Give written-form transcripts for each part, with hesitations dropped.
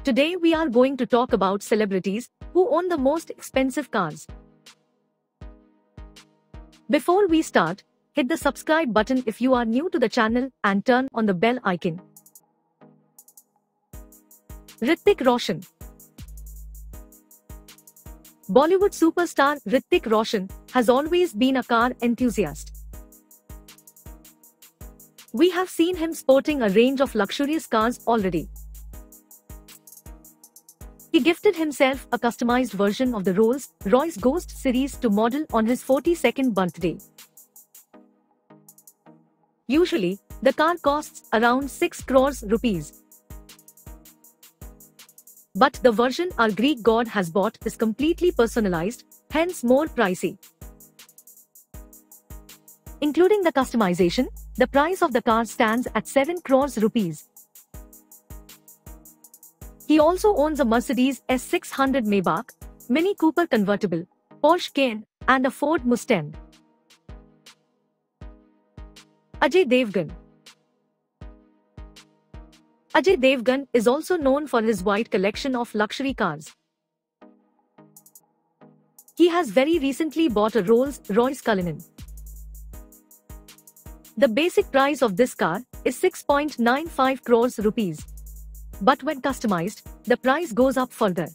Today we are going to talk about celebrities who own the most expensive cars. Before we start, hit the subscribe button if you are new to the channel and turn on the bell icon. Hrithik Roshan. Bollywood superstar Hrithik Roshan has always been a car enthusiast. We have seen him sporting a range of luxurious cars already. He gifted himself a customized version of the Rolls-Royce Ghost series to model on his 42nd birthday. Usually, the car costs around 6 crores rupees. But the version our Greek god has bought is completely personalized, hence more pricey. Including the customization, the price of the car stands at 7 crores rupees. He also owns a Mercedes S600 Maybach, Mini Cooper convertible, Porsche Cayenne, and a Ford Mustang. Ajay Devgan. Ajay Devgan is also known for his wide collection of luxury cars. He has very recently bought a Rolls-Royce Cullinan. The basic price of this car is 6.95 crores rupees. But when customized, the price goes up further.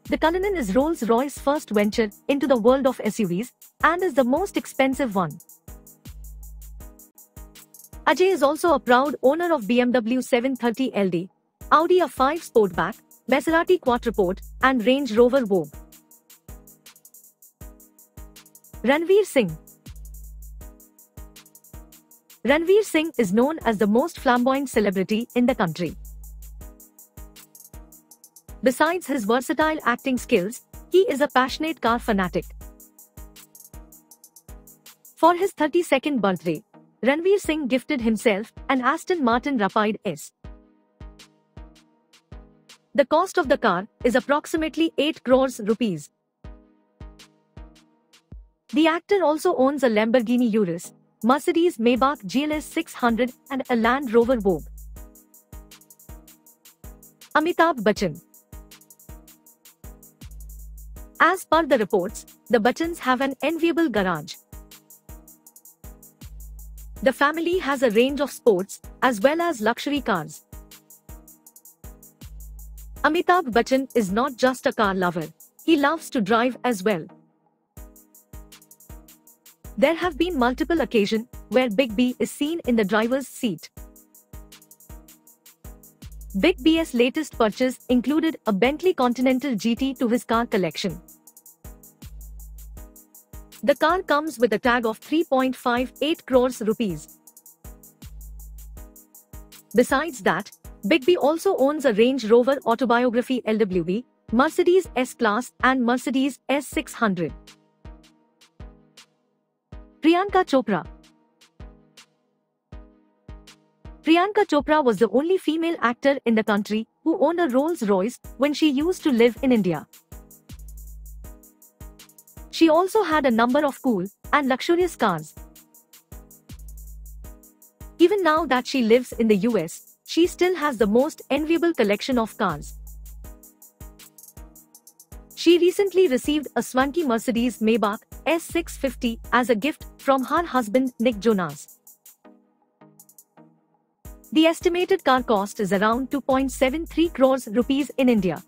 The Cullinan is Rolls-Royce's first venture into the world of SUVs and is the most expensive one. Ajay is also a proud owner of BMW 730LD, Audi A5 Sportback, Maserati Quattroporte, and Range Rover Vogue. Ranveer Singh. Ranveer Singh is known as the most flamboyant celebrity in the country. Besides his versatile acting skills, he is a passionate car fanatic. For his 32nd birthday, Ranveer Singh gifted himself an Aston Martin Rapide S. The cost of the car is approximately 8 crores rupees. The actor also owns a Lamborghini Urus, Mercedes Maybach GLS 600 and a Land Rover Vogue. Amitabh Bachchan. As per the reports, the Bachchans have an enviable garage. The family has a range of sports, as well as luxury cars. Amitabh Bachchan is not just a car lover, he loves to drive as well. There have been multiple occasions where Big B is seen in the driver's seat. Big B's latest purchase included a Bentley Continental GT to his car collection. The car comes with a tag of 3.58 crores rupees. Besides that, Big B also owns a Range Rover Autobiography LWB, Mercedes S-Class and Mercedes S600. Priyanka Chopra. Priyanka Chopra was the only female actor in the country who owned a Rolls-Royce when she used to live in India. She also had a number of cool and luxurious cars. Even now that she lives in the US, she still has the most enviable collection of cars. She recently received a swanky Mercedes Maybach S650 as a gift from her husband Nick Jonas. The estimated car cost is around 2.73 crores rupees in India.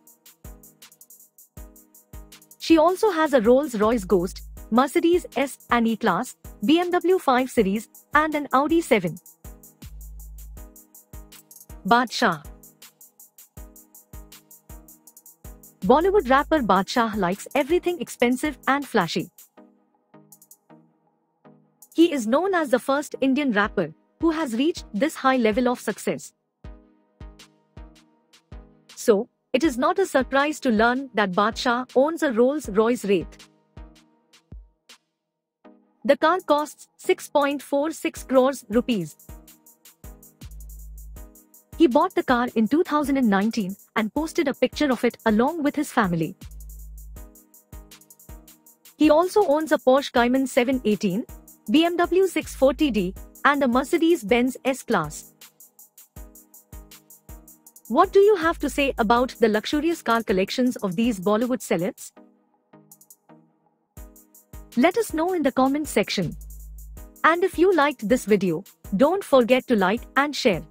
She also has a Rolls-Royce Ghost, Mercedes S and E-Class, BMW 5 Series, and an Audi 7. Badshah. Bollywood rapper Badshah likes everything expensive and flashy. He is known as the first Indian rapper who has reached this high level of success. So, it is not a surprise to learn that Badshah owns a Rolls-Royce Wraith. The car costs 6.46 crores rupees. He bought the car in 2019 and posted a picture of it along with his family. He also owns a Porsche Cayman 718, BMW 640D, and a Mercedes-Benz S-Class. What do you have to say about the luxurious car collections of these Bollywood celebs? Let us know in the comment section. And if you liked this video, don't forget to like and share.